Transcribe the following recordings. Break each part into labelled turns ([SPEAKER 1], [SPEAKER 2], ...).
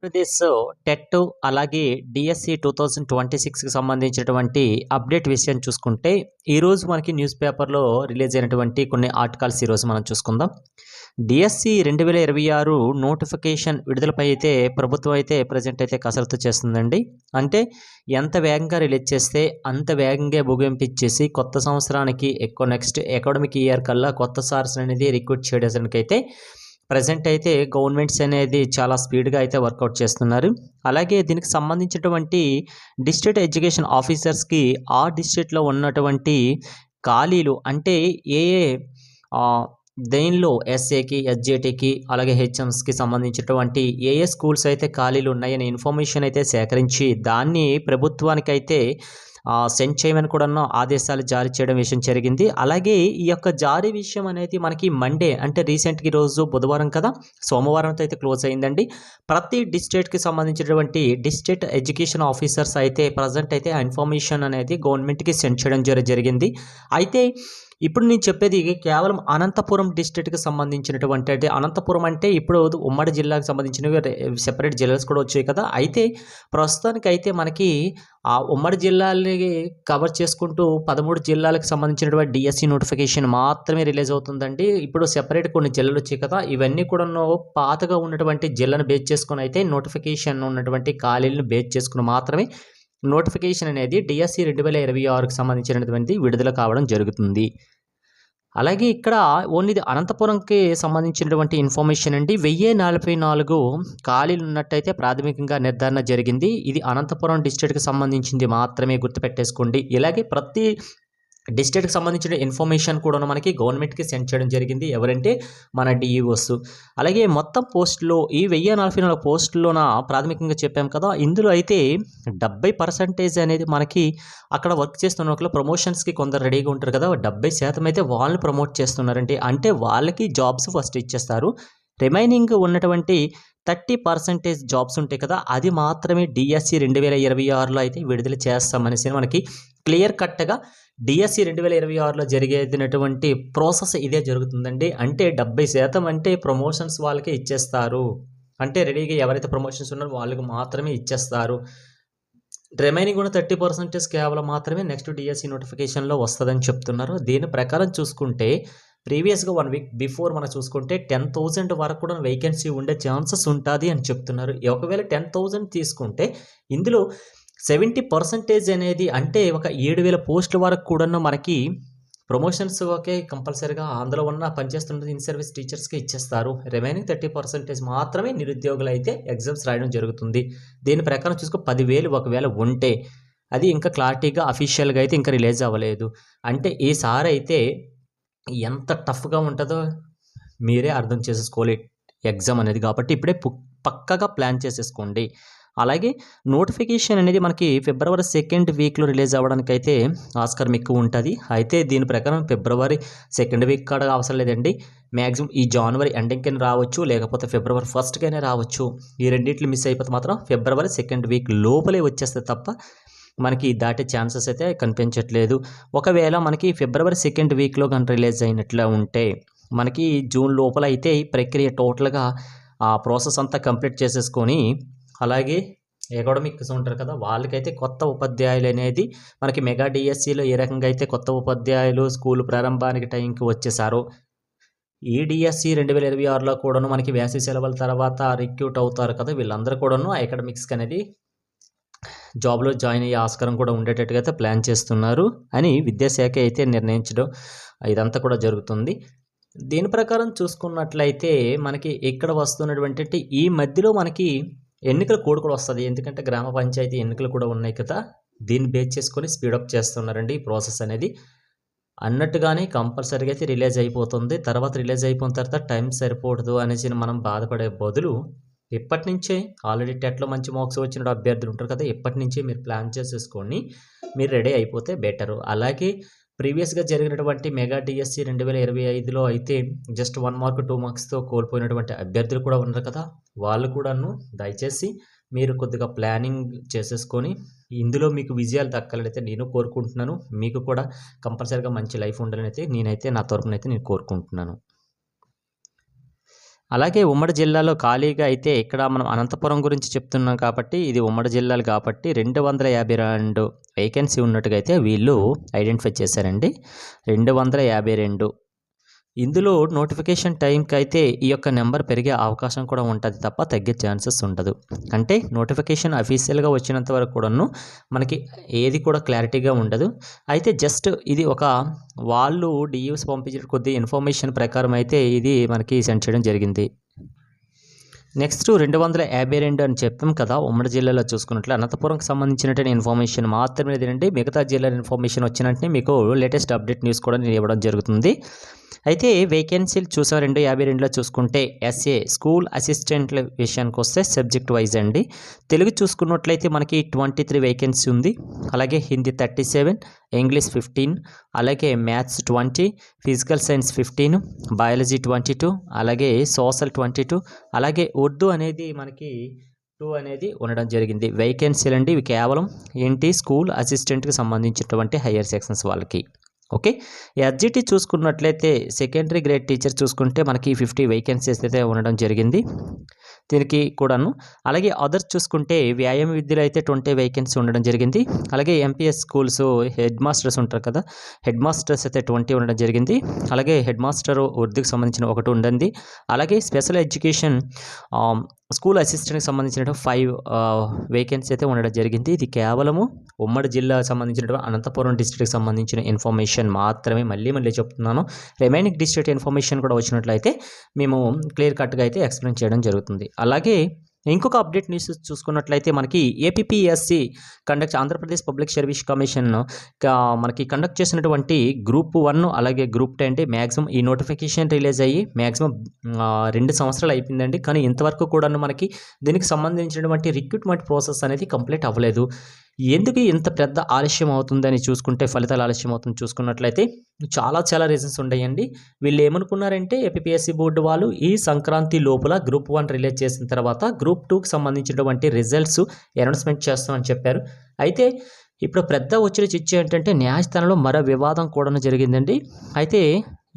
[SPEAKER 1] Andhra Pradesh TET అలాగే DSC 2026కి సంబంధించినటువంటి update విషయం చూసుకుంటే, ఈరోజు మనకి న్యూస్ పేపర్‌లో రిలీజ్ అయినటువంటి కొన్ని ఆర్టికల్స్ ఈరోజు మనం చూసుకుందాం. డిఎస్సి 2026 నోటిఫికేషన్ విడుదలపై అయితే ప్రభుత్వం అయితే ప్రెజెంట్ అయితే కసరత్తు చేస్తుందండి. అంటే ఎంత వేగంగా రిలీజ్ చేస్తే అంత వేగంగా ముగింపిచ్చేసి కొత్త సంవత్సరానికి నెక్స్ట్ అకాడమిక్ ఇయర్ కల్లా కొత్త సార్స్ అనేది రిక్రూట్ చేయడానికైతే ప్రెజెంట్ అయితే గవర్నమెంట్స్ అనేది చాలా స్పీడ్‌గా అయితే వర్కౌట్ చేస్తున్నారు. అలాగే దీనికి సంబంధించినటువంటి డిస్ట్రిక్ట్ ఎడ్యుకేషన్ ఆఫీసర్స్‌కి ఆ డిస్ట్రిక్ట్‌లో ఉన్నటువంటి ఖాళీలు అంటే ఏ ఏ ఆహ్, దేనిలో ఎస్ఏకి, ఎస్జేటీకి అలాగే హెచ్ఎమ్స్‌కి సంబంధించినటువంటి ఏ ఏ స్కూల్స్ అయితే ఖాళీలు ఉన్నాయనే ఇన్ఫర్మేషన్ అయితే సేకరించి దాన్ని ప్రభుత్వానికైతే సెండ్ చేయమని కూడాను ఆదేశాలు జారీ చేయడం విషయం జరిగింది. అలాగే ఈ యొక్క జారీ విషయం అనేది మనకి మండే అంటే రీసెంట్‌గా ఈరోజు బుధవారం కదా! సోమవారంతో అయితే క్లోజ్ అయిందండి. ప్రతి డిస్ట్రిక్ట్‌కి సంబంధించినటువంటి డిస్ట్రిక్ట్ ఎడ్యుకేషన్ ఆఫీసర్స్ అయితే ప్రెజెంట్ అయితే ఆ ఇన్ఫర్మేషన్ అనేది గవర్నమెంట్‌కి సెండ్ చేయడం జరిగింది. అయితే ఇప్పుడు నేను చెప్పేది కేవలం అనంతపురం డిస్ట్రిక్ట్‌కి సంబంధించినటువంటి అంటే అనంతపురం అంటే ఇప్పుడు ఉమ్మడి జిల్లాకు సంబంధించినవి సెపరేట్ జిల్లాస్ కూడా వచ్చాయి కదా! అయితే ప్రస్తుతానికైతే మనకి ఆ ఉమ్మడి జిల్లాల్ని కవర్ చేసుకుంటూ 13 జిల్లాలకు సంబంధించినటువంటి డిఎస్సి నోటిఫికేషన్ మాత్రమే రిలీజ్ అవుతుందండి. ఇప్పుడు సెపరేట్ కొన్ని జిల్లాలు వచ్చాయి కదా! ఇవన్నీ కూడాను పాతగా ఉన్నటువంటి జిల్లాను బేస్ చేసుకొని అయితే నోటిఫికేషన్ ఉన్నటువంటి ఖాళీలను బేస్ చేసుకొని మాత్రమే నోటిఫికేషన్ అనేది డిఎస్సి 2026కి సంబంధించినటువంటి విడుదల కావడం జరుగుతుంది. అలాగే ఇక్కడ ఓన్లీ ఇది అనంతపురంకి సంబంధించినటువంటి ఇన్ఫర్మేషన్ అండి. 1044 ఖాళీలు ఉన్నట్టయితే ప్రాథమికంగా నిర్ధారణ జరిగింది. ఇది అనంతపురం డిస్ట్రిక్ట్‌కి సంబంధించింది మాత్రమే గుర్తుపెట్టేసుకోండి. ఇలాగే ప్రతి డిస్ట్రిక్ట్‌కి సంబంధించిన ఇన్ఫర్మేషన్ కూడాను మనకి గవర్నమెంట్‌కి సెండ్ చేయడం జరిగింది. ఎవరంటే మన డీఈఓస్. అలాగే మొత్తం పోస్టులు ఈ 1044 పోస్టుల్లోన ప్రాథమికంగా చెప్పాం కదా! ఇందులో అయితే 70% అనేది మనకి అక్కడ వర్క్ చేస్తున్న వాళ్ళకి ప్రమోషన్స్‌కి కొందరు రెడీగా ఉంటారు కదా! 70% అయితే వాళ్ళని ప్రమోట్ చేస్తున్నారండి. అంటే వాళ్ళకి జాబ్స్ ఫస్ట్ ఇచ్చేస్తారు. రిమైనింగ్ ఉన్నటువంటి 30% జాబ్స్ ఉంటాయి కదా! అది మాత్రమే డిఎస్సి 2026లో అయితే విడుదల చేస్తామనేసి మనకి క్లియర్ కట్‌గా డిఎస్సి 2026లో జరిగేదినటువంటి ప్రాసెస్ ఇదే జరుగుతుందండి. అంటే 70% అంటే ప్రమోషన్స్ వాళ్ళకే ఇచ్చేస్తారు. అంటే రెడీగా ఎవరైతే ప్రమోషన్స్ ఉన్నారో వాళ్ళకి మాత్రమే ఇచ్చేస్తారు. రిమైనింగ్ ఉన్న 30% కేవలం మాత్రమే నెక్స్ట్ డిఎస్సి నోటిఫికేషన్‌లో వస్తదని చెప్తున్నారు. దీని ప్రకారం చూసుకుంటే ప్రీవియస్‌గా 1 వీక్ బిఫోర్ మనం చూసుకుంటే 10,000 వరకు కూడా వేకెన్సీ ఉండే ఛాన్సెస్ ఉంటాది అని చెప్తున్నారు. ఒకవేళ 10,000 తీసుకుంటే ఇందులో 70% అనేది అంటే ఒక 7,000 పోస్టుల వరకు కూడాను మనకి ప్రమోషన్స్ ఓకే కంపల్సరీగా అందులో ఉన్న పనిచేస్తున్న ఇన్ సర్వీస్ టీచర్స్‌కి ఇచ్చేస్తారు. రిమైనింగ్ 30% మాత్రమే నిరుద్యోగులైతే ఎగ్జామ్స్ రాయడం జరుగుతుంది. దీని ప్రకారం చూసుకో 10,000 ఒకవేళ ఉంటే అది ఇంకా క్లారిటీగా అఫీషియల్‌గా అయితే ఇంకా రిలీజ్ అవ్వలేదు. అంటే ఈసారైతే ఎంత టఫ్‌గా ఉంటదో మీరే అర్థం చేసేసుకోవాలి ఎగ్జామ్ అనేది. కాబట్టి ఇప్పుడే పక్కాగా ప్లాన్ చేసేసుకోండి. అలాగే నోటిఫికేషన్ అనేది మనకి ఫిబ్రవరి 2nd వీక్‌లో రిలీజ్ అవ్వడానికైతే ఆస్కారం ఎక్కువ ఉంటది. అయితే దీని ప్రకారం ఫిబ్రవరి 2nd వీక్ కూడా అవసరం లేదండి. మాక్సిమం ఈ జనవరి ఎండింగ్‌కైనా రావచ్చు. లేకపోతే ఫిబ్రవరి 1స్ట్‌కైనా రావచ్చు. ఈ రెండిట్లు మిస్ అయిపోతే మాత్రం ఫిబ్రవరి 2nd వీక్ లోపలే వచ్చేస్తే తప్ప మనకి దాటే ఛాన్సెస్ అయితే కనిపించట్లేదు. ఒకవేళ మనకి ఫిబ్రవరి 2nd వీక్‌లో గనుక రిలీజ్ అయినట్లే ఉంటే మనకి జూన్ లోపల అయితే ఈ ప్రక్రియ టోటల్‌గా ఆ ప్రాసెస్ అంతా కంప్లీట్ చేసేసుకొని అలాగే అకాడమిక్స్ ఉంటారు కదా! వాళ్ళకైతే కొత్త ఉపాధ్యాయులు అనేది మనకి మెగా డిఎస్సిలో ఏ రకంగా అయితే కొత్త ఉపాధ్యాయులు స్కూల్ ప్రారంభానికి టైంకి వచ్చేసారో ఈ డిఎస్సి 2026లో కూడాను మనకి వేసవి సెలవుల తర్వాత రిక్రూట్ అవుతారు కదా! వీళ్ళందరూ కూడాను అకాడమిక్స్‌కి అనేది జాబ్‌లో జాయిన్ అయ్యే ఆస్కారం కూడా ఉండేటట్టుగా అయితే ప్లాన్ చేస్తున్నారు అని విద్యాశాఖ అయితే నిర్ణయించడం ఇదంతా కూడా జరుగుతుంది. దీని ప్రకారం చూసుకున్నట్లయితే మనకి ఇక్కడ వస్తున్నటువంటి ఈ మధ్యలో మనకి ఎన్నికల కోడ్ కూడా వస్తది. ఎందుకంటే గ్రామ పంచాయతీ ఎన్నికలు కూడా ఉన్నాయి కదా! దీన్ని బేస్ చేసుకొని స్పీడప్ చేస్తున్నారండి ఈ ప్రాసెస్ అనేది. అన్నట్టుగానే కంపల్సరీగా అయితే రిలీజ్ అయిపోతుంది. తర్వాత రిలీజ్ అయిపోయిన తర్వాత టైం సరిపోదు అనేసి మనం బాధపడే బదులు ఇప్పటి నుంచే ఆల్రెడీ టెట్‌లో మంచి మార్క్స్ వచ్చిన అభ్యర్థులు ఉంటారు కదా! ఇప్పటి నుంచే మీరు ప్లాన్ చేసేసుకొని మీరు రెడీ అయిపోతే బెటరు. అలాగే ప్రీవియస్‌గా జరిగినటువంటి మెగా డిఎస్సి 2025లో అయితే జస్ట్ 1 మార్క్, 2 మార్క్స్‌తో కోల్పోయినటువంటి అభ్యర్థులు కూడా ఉన్నారు కదా! వాళ్ళు కూడాను దయచేసి మీరు కొద్దిగా ప్లానింగ్ చేసేసుకొని ఇందులో మీకు విజయాలు దక్కాలనైతే నేను కోరుకుంటున్నాను. మీకు కూడా కంపల్సరీగా మంచి లైఫ్ ఉండాలనైతే నేనైతే నా తరపునైతే నేను కోరుకుంటున్నాను. అలాగే ఉమ్మడి జిల్లాలో ఖాళీగా అయితే ఇక్కడ మనం అనంతపురం గురించి చెప్తున్నాం కాబట్టి ఇది ఉమ్మడి జిల్లాలు కాబట్టి 252 వేకెన్సీ ఉన్నట్టుగా అయితే వీళ్ళు ఐడెంటిఫై చేశారండి. 252. ఇందులో నోటిఫికేషన్ టైంకి అయితే ఈ యొక్క నెంబర్ పెరిగే అవకాశం కూడా ఉంటుంది తప్ప తగ్గే ఛాన్సెస్ ఉండదు. అంటే నోటిఫికేషన్ అఫీషియల్గా వచ్చినంత వరకు కూడాను మనకి ఏది కూడా క్లారిటీగా ఉండదు. అయితే జస్ట్ ఇది ఒక వాళ్ళు డియూస్ పంపించిన కొద్ది ఇన్ఫర్మేషన్ ప్రకారం అయితే ఇది మనకి సెండ్ చేయడం జరిగింది. నెక్స్ట్ 252 అని చెప్పాం కదా. ఉమ్మడి జిల్లాలో చూసుకున్నట్లు అనంతపురంకి సంబంధించినటువంటి ఇన్ఫర్మేషన్ మాత్రమే లేదండి. మిగతా జిల్లాల ఇన్ఫర్మేషన్ వచ్చినట్టు మీకు లేటెస్ట్ అప్డేట్ న్యూస్ కూడా నేను ఇవ్వడం జరుగుతుంది. అయితే వేకెన్సీలు చూసాం 252లో చూసుకుంటే ఎస్ఏ స్కూల్ అసిస్టెంట్ల విషయానికి వస్తే సబ్జెక్ట్ వైజ్ అండి. తెలుగు చూసుకున్నట్లయితే మనకి 23 వేకెన్సీ ఉంది. అలాగే హిందీ 37, ఇంగ్లీష్ 15, అలాగే మ్యాథ్స్ 20, ఫిజికల్ సైన్స్ 15, బయాలజీ 22, అలాగే సోషల్ 22, అలాగే ఉర్దూ అనేది మనకి 2 అనేది ఉండడం జరిగింది. వేకెన్సీలు అండి ఇవి కేవలం ఏంటి స్కూల్ అసిస్టెంట్కి సంబంధించినటువంటి హయ్యర్ సెక్షన్స్ వాళ్ళకి. ఓకే. ఎస్జిటి చూసుకున్నట్లయితే సెకండరీ గ్రేడ్ టీచర్ చూసుకుంటే మనకి 50 వేకెన్సీస్ అయితే ఉండడం జరిగింది దీనికి కూడాను. అలాగే అదర్స్ చూసుకుంటే వ్యాయామ విద్యలో అయితే 20 వేకెన్సీ ఉండడం జరిగింది. అలాగే ఎంపీఎస్ స్కూల్స్ హెడ్ మాస్టర్స్ ఉంటారు కదా, హెడ్ మాస్టర్స్ అయితే 20 ఉండడం జరిగింది. అలాగే హెడ్ మాస్టర్ ఉర్దూకి సంబంధించిన 1 ఉండండి. అలాగే స్పెషల్ ఎడ్యుకేషన్ స్కూల్ అసిస్టెంట్కి సంబంధించిన 5 వేకెన్సీ అయితే ఉండడం జరిగింది. ఇది కేవలము ఉమ్మడి జిల్లాకు సంబంధించినటువంటి అనంతపురం డిస్ట్రిక్ట్కి సంబంధించిన ఇన్ఫర్మేషన్ మాత్రమే. మళ్ళీ చెప్తున్నాను. రిమైనింగ్ డిస్ట్రిక్ట్ ఇన్ఫర్మేషన్ కూడా వచ్చినట్లయితే మేము క్లియర్ కట్గా అయితే ఎక్స్ప్లెయిన్ చేయడం జరుగుతుంది. అలాగే ఇంకొక అప్డేట్ న్యూస్ చూసుకున్నట్లయితే మనకి APPSC Andhra Pradesh public service commission మనకి కండక్ట్ చేసినటువంటి గ్రూప్ 1 అలాగే గ్రూప్ 2 అంటే మ్యాక్సిమం ఈ నోటిఫికేషన్ రిలీజ్ అయ్యి మ్యాక్సిమం 2 సంవత్సరాలు అయిపోయిందండి. కానీ ఇంతవరకు కూడా మనకి దీనికి సంబంధించినటువంటి రిక్రూట్మెంట్ ప్రాసెస్ అనేది కంప్లీట్ అవ్వలేదు. ఎందుకు ఇంత పెద్ద ఆలస్యం అవుతుందని చూసుకుంటే ఫలితాలు ఆలస్యం అవుతుంది చూసుకున్నట్లయితే చాలా రీజన్స్ ఉన్నాయండి. వీళ్ళు ఏమనుకున్నారంటే ఏపీపీఎస్సీ బోర్డు వాళ్ళు ఈ సంక్రాంతి లోపల గ్రూప్ 1 రిలీజ్ చేసిన తర్వాత గ్రూప్ 2కి సంబంధించినటువంటి రిజల్ట్స్ అనౌన్స్మెంట్ చేస్తామని చెప్పారు. అయితే ఇప్పుడు పెద్ద వచ్చిన చిచ్చు ఏంటంటే న్యాయస్థానంలో మరో వివాదం కూడా జరిగిందండి. అయితే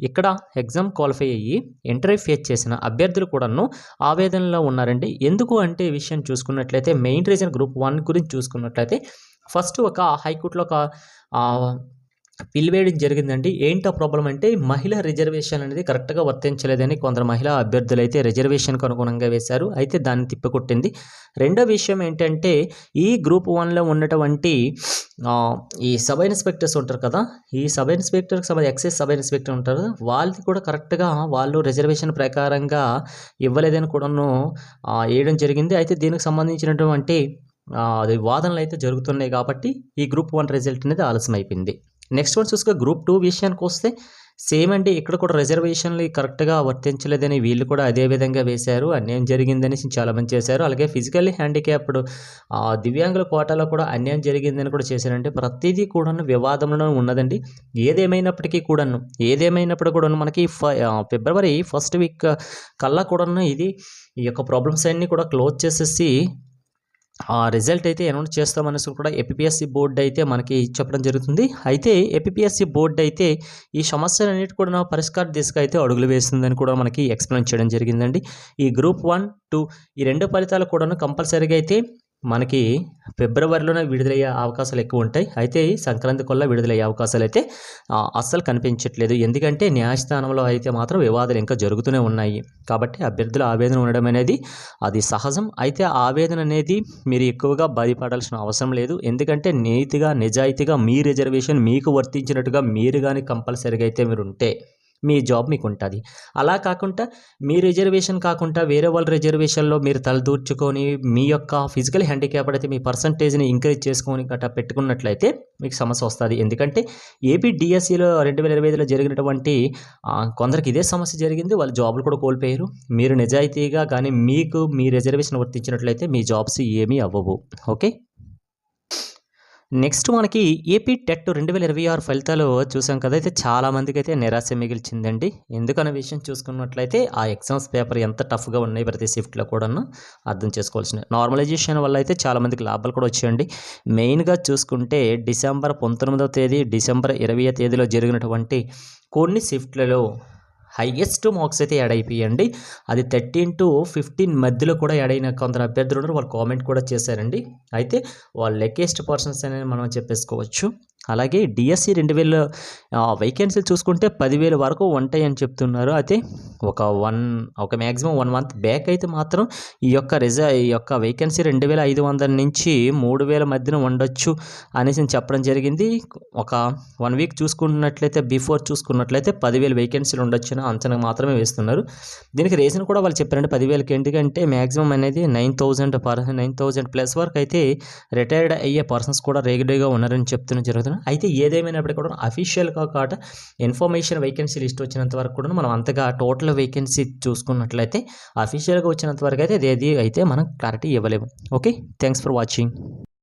[SPEAKER 1] ఇక్కడ ఎగ్జామ్ క్వాలిఫై అయ్యి ఇంటర్వ్యూ ఫేస్ చేసిన అభ్యర్థులు కూడాను ఆవేదనలో ఉన్నారండి. ఎందుకు అంటే ఈ విషయం చూసుకున్నట్లయితే మెయిన్ రీజన్ గ్రూప్ 1 గురించి చూసుకున్నట్లయితే ఫస్ట్ ఒక హైకోర్టులో ఒక పిల్ వేయడం జరిగిందండి. ఏంటో ప్రాబ్లం అంటే మహిళా రిజర్వేషన్ అనేది కరెక్ట్గా వర్తించలేదని కొందరు మహిళా అభ్యర్థులు అయితే రిజర్వేషన్కు అనుగుణంగా వేశారు. అయితే దాన్ని తిప్పికొట్టింది. రెండో విషయం ఏంటంటే ఈ గ్రూప్ 1లో ఉన్నటువంటి ఈ సబ్ ఇన్స్పెక్టర్స్ ఉంటారు కదా, ఈ సబ్ ఇన్స్పెక్టర్కి సంబంధించి ఎక్సైజ్ సబ్ ఇన్స్పెక్టర్ ఉంటారు, వాళ్ళకి కూడా కరెక్ట్గా వాళ్ళు రిజర్వేషన్ ప్రకారంగా ఇవ్వలేదని కూడాను వేయడం జరిగింది. అయితే దీనికి సంబంధించినటువంటి వాదనలు అయితే జరుగుతున్నాయి కాబట్టి ఈ గ్రూప్ 1 రిజల్ట్ అనేది ఆలస్యం అయిపోయింది. నెక్స్ట్ వన్ చూసుకుంటే గ్రూప్ 2 విషయానికి వస్తే సేమ్ అండి. ఇక్కడ కూడా రిజర్వేషన్లు కరెక్ట్గా వర్తించలేదని వీళ్ళు కూడా అదే విధంగా వేశారు. అన్యాయం జరిగిందని చాలామంది చేశారు. అలాగే ఫిజికల్లీ హ్యాండిక్యాప్డ్ దివ్యాంగుల కోటాలో కూడా అన్యాయం జరిగిందని కూడా చేశారంటే ప్రతిదీ కూడా వివాదంలో ఉన్నదండి. ఏదేమైనప్పుడు కూడాను మనకి ఫిబ్రవరి 1st వీక్ కల్లా కూడాను ఇది ఈ యొక్క ప్రాబ్లమ్స్ అన్నీ కూడా క్లోజ్ చేసేసి రిజల్ట్ అయితే అనౌన్స్ చేస్తామనేసి కూడా ఏపీపీఎస్సీ బోర్డు అయితే మనకి చెప్పడం జరుగుతుంది. అయితే ఏపీపీఎస్సీ బోర్డు అయితే ఈ సమస్యలన్నిటి కూడా పరిష్కార దిశగా అయితే అడుగులు వేస్తుందని కూడా మనకి ఎక్స్ప్లెయిన్ చేయడం జరిగిందండి. ఈ గ్రూప్ 1, 2 ఈ 2 ఫలితాలు కూడా కంపల్సరీగా అయితే మనకి ఫిబ్రవరిలోనే విడుదలయ్యే అవకాశాలు ఎక్కువ ఉంటాయి. అయితే సంక్రాంతి కొల్ల విడుదలయ్యే అవకాశాలు అయితే అస్సలు కనిపించట్లేదు. ఎందుకంటే న్యాయస్థానంలో అయితే మాత్రం వివాదాలు ఇంకా జరుగుతూనే ఉన్నాయి. కాబట్టి అభ్యర్థుల ఆవేదన ఉండడం అనేది అది సహజం. అయితే ఆవేదన అనేది మీరు ఎక్కువగా భయపడాల్సిన అవసరం లేదు. ఎందుకంటే నీతిగా నిజాయితీగా మీ రిజర్వేషన్ మీకు వర్తించినట్టుగా మీరు కానీ కంపల్సరీగా అయితే మీరు ఉంటే మీ జాబ్ మీకు ఉంటుంది. అలా కాకుండా మీ రిజర్వేషన్ కాకుండా వేరే వాళ్ళ రిజర్వేషన్లో మీరు తలదూర్చుకొని మీ యొక్క ఫిజికల్ హ్యాండిక్యాప్ అయితే మీ పర్సంటేజ్ని ఇంక్రీజ్ చేసుకొని గట్రా పెట్టుకున్నట్లయితే మీకు సమస్య వస్తుంది. ఎందుకంటే ఏపీ డిఎస్సిలో 2025లో జరిగినటువంటి కొందరికి ఇదే సమస్య జరిగింది. వాళ్ళు జాబులు కూడా కోల్పోయారు. మీరు నిజాయితీగా కానీ మీకు మీ రిజర్వేషన్ వర్తించినట్లయితే మీ జాబ్స్ ఏమీ అవ్వవు. ఓకే. నెక్స్ట్ మనకి ఏపీ టెట్ 2026 ఫలితాలు చూసాం కదా. అయితే చాలామందికి అయితే నిరాశ మిగిల్చిందండి. ఎందుకనే విషయం చూసుకున్నట్లయితే ఆ ఎగ్జామ్స్ పేపర్ ఎంత టఫ్గా ఉన్నాయి ప్రతి షిఫ్ట్లో కూడా అర్థం చేసుకోవాల్సిన నార్మలైజేషన్ వల్ల అయితే చాలామందికి లాభాలు కూడా వచ్చాయండి. మెయిన్గా చూసుకుంటే డిసెంబర్ 19వ తేదీ, డిసెంబర్ 20వ తేదీలో జరిగినటువంటి కొన్ని షిఫ్ట్లలో హైయెస్ట్ మార్క్స్ అయితే యాడ్ అయిపోయాయండి. అది 13 to 15 మధ్యలో కూడా యాడ్ అయిన కొందరు అభ్యర్థులు ఉన్నారు. వాళ్ళు కామెంట్ కూడా చేశారండి. అయితే వాళ్ళు లక్కీయెస్ట్ పర్సన్స్ అని మనం చెప్పేసుకోవచ్చు. అలాగే డిఎస్సి 2000 వేకెన్సీలు చూసుకుంటే 10,000 వరకు ఉంటాయని చెప్తున్నారు. అయితే ఒక మ్యాక్సిమం 1 మంత్ బ్యాక్ అయితే మాత్రం ఈ యొక్క వేకెన్సీ 2,500 నుంచి 3,000 మధ్యన ఉండొచ్చు అనేసి చెప్పడం జరిగింది. ఒక 1 వీక్ చూసుకున్నట్లయితే బిఫోర్ చూసుకున్నట్లయితే 10,000 వేకెన్సీలు ఉండొచ్చు అని అంచనా మాత్రమే వేస్తున్నారు. దీనికి రీజన్ కూడా వాళ్ళు చెప్పారంటే 10,000కి ఎందుకంటే మ్యాక్సిమం అనేది 9,000 ప్లస్ వరకు అయితే రిటైర్డ్ అయ్యే పర్సన్స్ కూడా రెగ్యులర్గా ఉన్నారని చెప్తున్న జరుగుతుంది. అయితే ఏదేమైనప్పటికీ కూడా అఫీషియల్గా కాక ఇన్ఫర్మేషన్ వేకెన్సీ లిస్ట్ వచ్చినంత వరకు కూడా మనం అంతగా టోటల్ వేకెన్సీ చూసుకున్నట్లయితే అఫీషియల్గా వచ్చినంత వరకు అయితే ఏది అయితే మనం క్లారిటీ ఇవ్వలేము. Okay, thanks for watching.